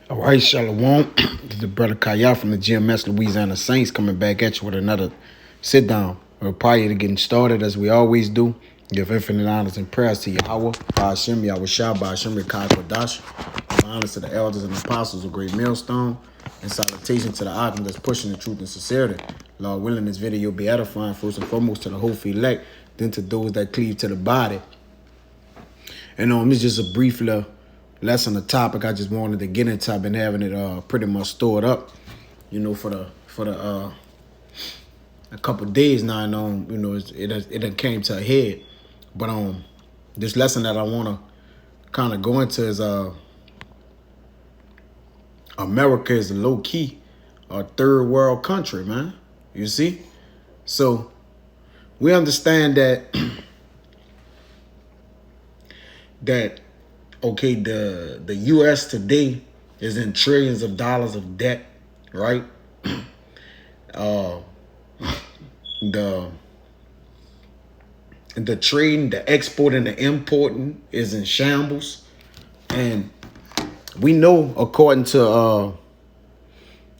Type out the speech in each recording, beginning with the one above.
All right, Shalom. This is the brother Kaya from the GMS Louisiana Saints coming back at you with another sit down. Prior to getting started, as we always do, give infinite honors and prayers to Yahweh, Ba'ashem, Yahweh Shah, Ba'ashem, Rekai Kodash. Honors to the elders and apostles of Great Millstone, and salutation to the Akim that's pushing the truth and sincerity. Lord willing, this video will be edifying first and foremost to the whole elect, then to those that cleave to the body. And it's just a brief little lesson, the topic I just wanted to get into. I've been having it pretty much stored up, for the a couple days now. And it done came to a head. But this lesson that I want to kind of go into is America is a low key a third world country, man. You see, so we understand that okay, the U.S. today is in trillions of dollars of debt, right? The trading, the exporting, the importing is in shambles, and we know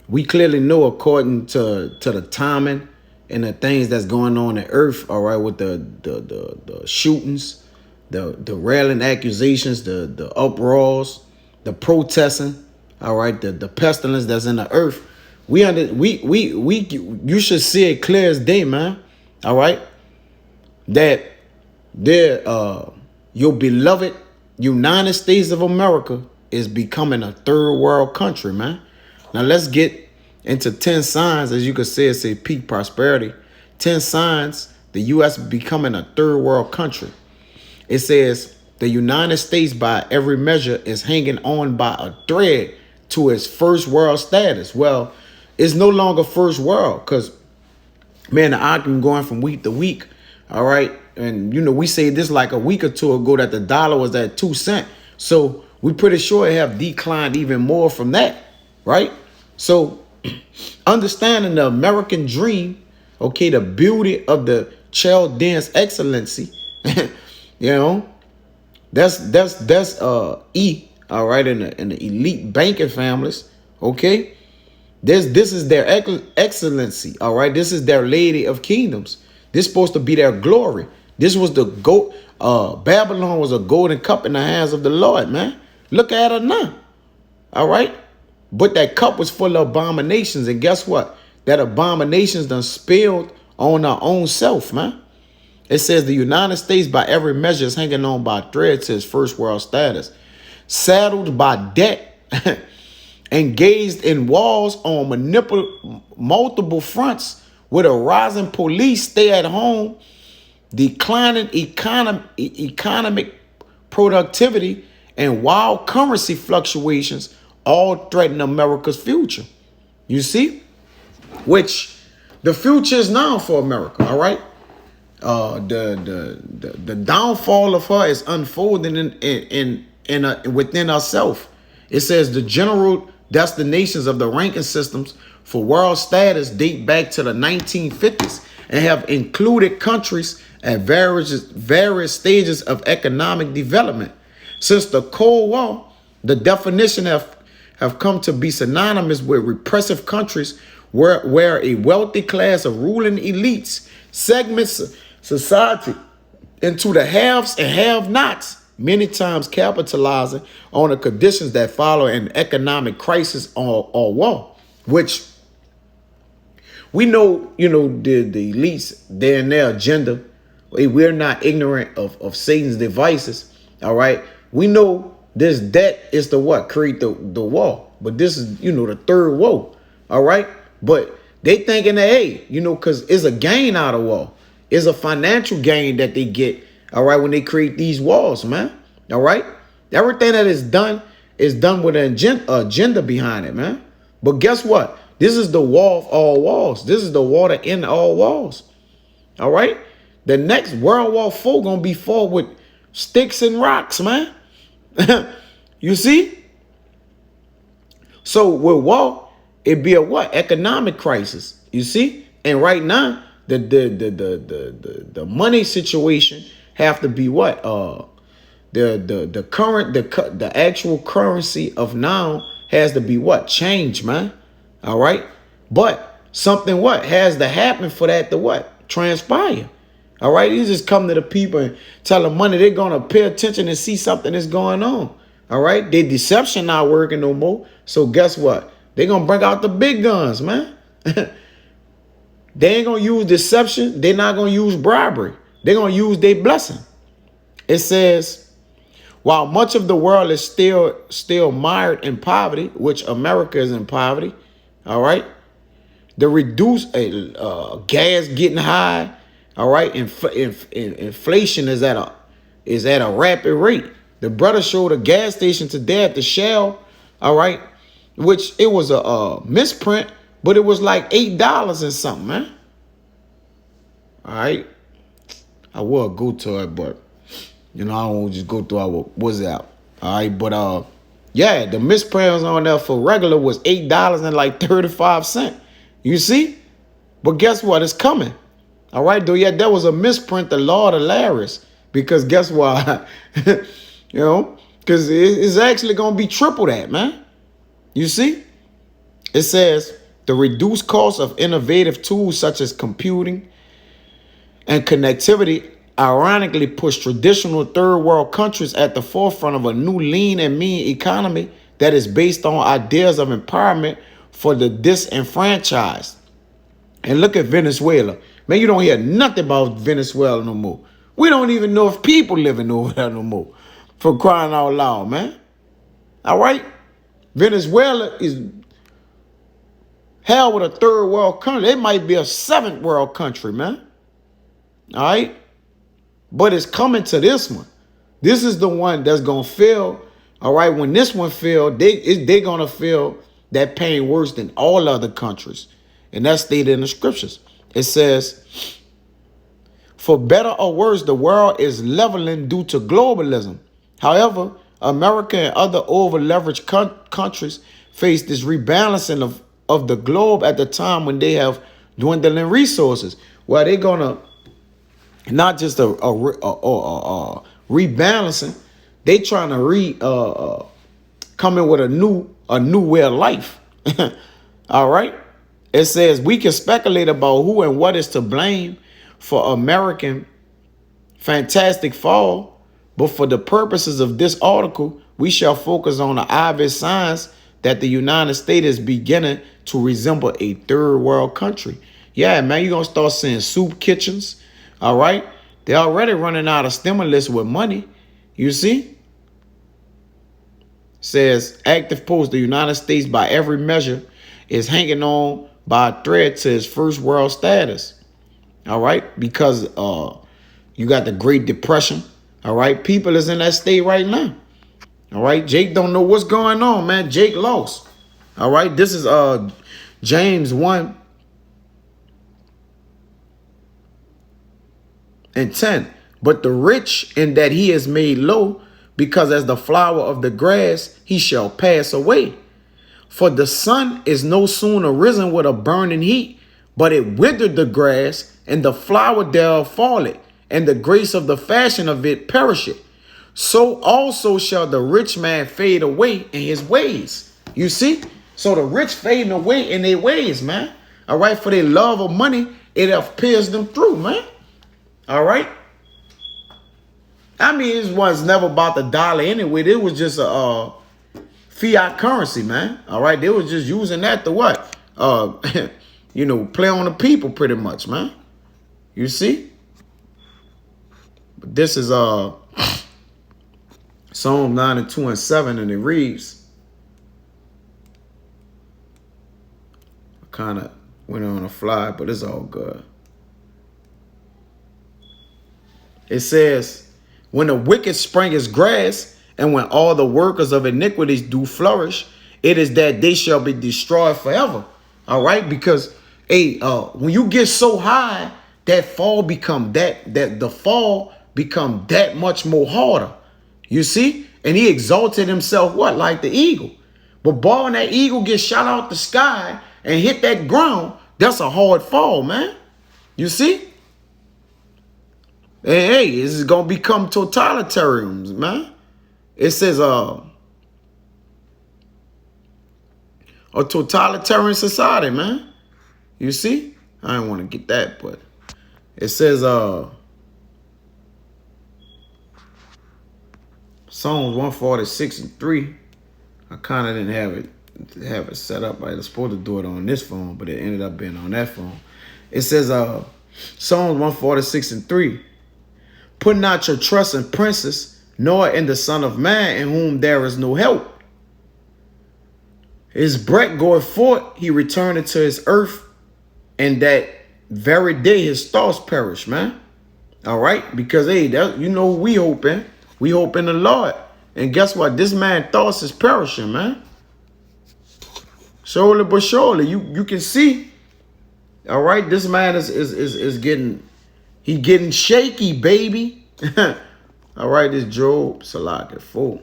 we clearly know according to the timing and the things that's going on in Earth, all right, with the shootings, the railing accusations, the uproars, the protesting, all right, the pestilence that's in the earth. You should see it clear as day, man. All right, that your beloved United States of America is becoming a third world country, man. Now let's get into 10 signs, as you could say peak prosperity. 10 signs the U.S. becoming a third world country. It says the United States, by every measure, is hanging on by a thread to its first world status. Well, it's no longer first world because, man, the Akim going from week to week. All right. And, we say this like a week or two ago that the dollar was at 2 cents. So we're pretty sure it have declined even more from that. Right. So understanding the American dream, okay, the beauty of the Chaldean's excellency. That's E, all right, in the elite banking families, okay. This is their excellency, all right. This is their lady of kingdoms. This is supposed to be their glory. This was the Babylon was a golden cup in the hands of the Lord, man. Look at her now, all right. But that cup was full of abominations, and guess what? That abominations done spilled on our own self, man. It says the United States, by every measure, is hanging on by thread to its first world status, saddled by debt, engaged in wars on multiple fronts, with a rising police stay at home, declining economic productivity, and wild currency fluctuations, all threaten America's future. You see, which the future is now for America. All right. The downfall of her is unfolding within ourselves. It says the general destinations of the ranking systems for world status date back to the 1950s and have included countries at various stages of economic development. Since the Cold War, the definition have come to be synonymous with repressive countries where a wealthy class of ruling elites segments society into the haves and have-nots, many times capitalizing on the conditions that follow an economic crisis or war, which we know, the elites, they're in their agenda. We're not ignorant of Satan's devices, all right? We know this debt is to what? Create the war. But this is, the third woe, all right? But they thinking that, hey, because it's a gain out of war. It's a financial gain that they get, all right, when they create these walls, man. All right. Everything that is done with an agenda behind it, man. But guess what? This is the wall of all walls. This is the water in all walls. All right. The next World War IV gonna be fought with sticks and rocks, man. You see? So with war, it be a what? Economic crisis. You see? And right now, the money situation have to be what? The actual currency of now has to be what? Changed, man. All right. But something what? Has to happen for that to what? Transpire. All right. You just come to the people and tell them money, they're going to pay attention and see something that's going on. All right. Their deception not working no more. So guess what? They're going to bring out the big guns, man. They ain't going to use deception. They're not going to use bribery. They're going to use their blessing. It says, while much of the world is still mired in poverty, which America is in poverty, all right, the reduced gas getting high, all right, inflation is at a rapid rate. The brother showed a gas station today at the Shell, all right, which it was a misprint, but it was like $8 and something, man. All right, I will go to it, but you know I won't just go through what was out. All right, but yeah, the misprint on there for regular was $8 and like 35 cents. You see, but guess what? It's coming. All right, though. Yeah, that was a misprint. The Lord hilarious because guess what? You know, because it's actually gonna be triple that, man. You see, it says the reduced cost of innovative tools such as computing and connectivity ironically push traditional third world countries at the forefront of a new lean and mean economy that is based on ideas of empowerment for the disenfranchised. And look at Venezuela. Man, you don't hear nothing about Venezuela no more. We don't even know if people living over there no more. For crying out loud, man. All right? Venezuela is hell with a third world country. It might be a seventh world country, man. All right? But it's coming to this one. This is the one that's going to feel, all right, when this one feel, they're going to feel that pain worse than all other countries. And that's stated in the scriptures. It says, for better or worse, the world is leveling due to globalism. However, America and other over-leveraged countries face this rebalancing of the globe at the time when they have dwindling resources. Well, they're going to not just a rebalancing, they trying to come in with a new way of life. All right. It says we can speculate about who and what is to blame for American fantastic fall, but for the purposes of this article, we shall focus on the obvious signs that the United States is beginning to resemble a third world country. Yeah, man, you're gonna start seeing soup kitchens. All right. They're already running out of stimulus with money. You see? Says active post, the United States by every measure is hanging on by a thread to its first world status. All right. Because you got the Great Depression. All right. People is in that state right now. All right. Jake don't know what's going on, man. Jake lost. All right. This is James 1 and 10. But the rich in that he is made low, because as the flower of the grass, he shall pass away. For the sun is no sooner risen with a burning heat, but it withered the grass, and the flower thereof falleth, and the grace of the fashion of it perisheth. So also shall the rich man fade away in his ways. You see? So the rich fading away in their ways, man. All right? For their love of money, it have pierced them through, man. All right? I mean, it was never about the dollar anyway. It was just a fiat currency, man. All right? They was just using that to what? You know, play on the people pretty much, man. You see? But this is Psalm 92 and 7, and it reads, I kind of went on a fly, but it's all good. It says, when the wicked spring as grass, and when all the workers of iniquities do flourish, it is that they shall be destroyed forever. All right? Because when you get so high, that fall become the fall become that much more harder. You see? And he exalted himself, what? Like the eagle. But boy, when that eagle gets shot out the sky and hit that ground, that's a hard fall, man. You see? Hey, this is going to become totalitarians, man. It says, a totalitarian society, man. You see? I didn't want to get that, but it says Psalms 146:3. I kind of didn't have it set up. I was supposed to do it on this phone, but it ended up being on that phone. It says Psalms 146:3. Put not your trust in princes, nor in the Son of Man, in whom there is no help. His breath goeth forth, he returned into his earth, and that very day his thoughts perish, man. All right? Because, hey, you know we hoping. We hope in the Lord. And guess what? This man's thoughts is perishing, man. Surely but surely. You can see. All right? This man is getting shaky, baby. All right, this Job Salak 4.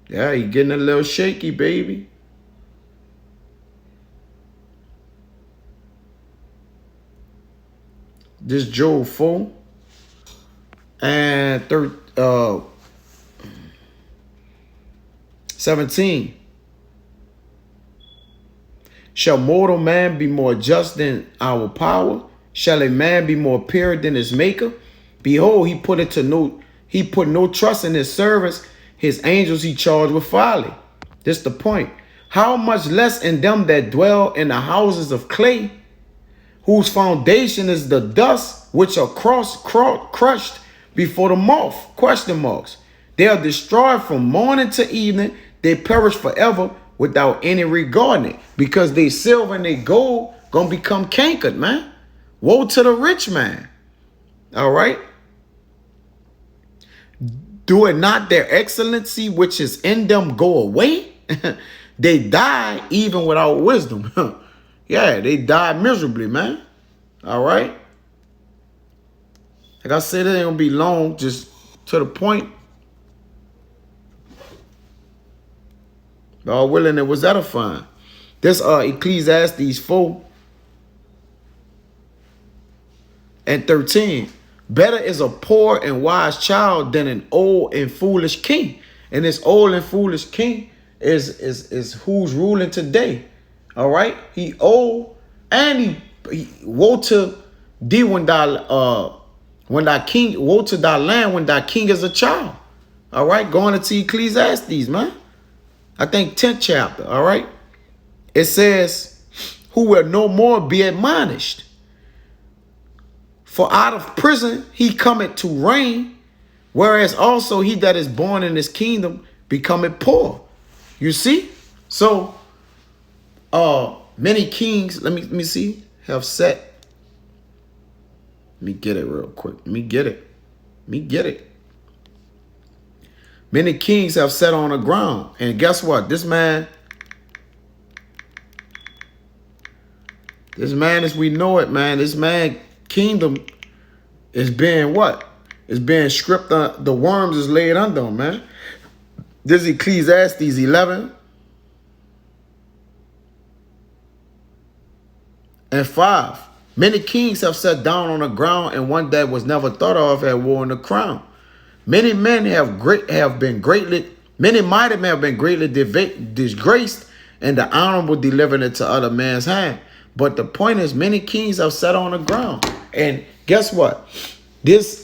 Yeah, he getting a little shaky, baby. This Job 4 and 17. Shall mortal man be more just than our power? Shall a man be more pure than his maker? Behold, he put no trust in his servants. His angels he charged with folly. This the point. How much less in them that dwell in the houses of clay, whose foundation is the dust, which are crushed before the moth? Question marks. They are destroyed from morning to evening. They perish forever without any regarding it, because they silver and they gold gonna become cankered, man. Woe to the rich man. All right. Do it not their excellency which is in them go away? They die even without wisdom. Yeah, they die miserably, man. All right. Like I said, it ain't gonna be long, just to the point. All willing, it was edifying. This Ecclesiastes 4 and 13. Better is a poor and wise child than an old and foolish king. And this old and foolish king is who's ruling today. All right, he old and he woe to thee when thy king, woe to thy land when thy king is a child. All right, going into Ecclesiastes, man. I think 10th chapter. All right, it says, who will no more be admonished? For out of prison he cometh to reign, whereas also he that is born in his kingdom becometh poor. You see? So many kings, let me see, have set. Let me get it real quick. Let me get it. Many kings have sat on the ground. And guess what? This man as we know it, man, this man kingdom is being what? It's being stripped. The worms is laid under him, man. This is Ecclesiastes 11 and 5. Many kings have sat down on the ground, and one that was never thought of had worn the crown. Many men have been greatly disgraced, and the honorable delivered into other man's hand. But the point is, many kings have sat on the ground. And guess what? This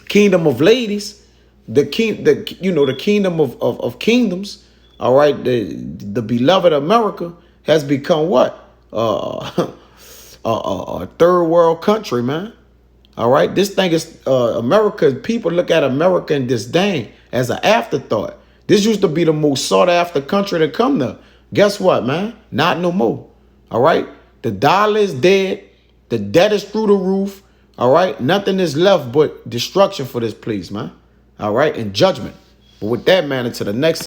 kingdom of ladies, the kingdom of kingdoms, all right, the beloved America has become what? A third world country, man. All right, this thing is America. People look at America in disdain as an afterthought. This used to be the most sought after country to come to. Guess what, man? Not no more. All right, the dollar is dead. The debt is through the roof. All right, nothing is left but destruction for this place, man. All right, and judgment. But with that, man, into the next.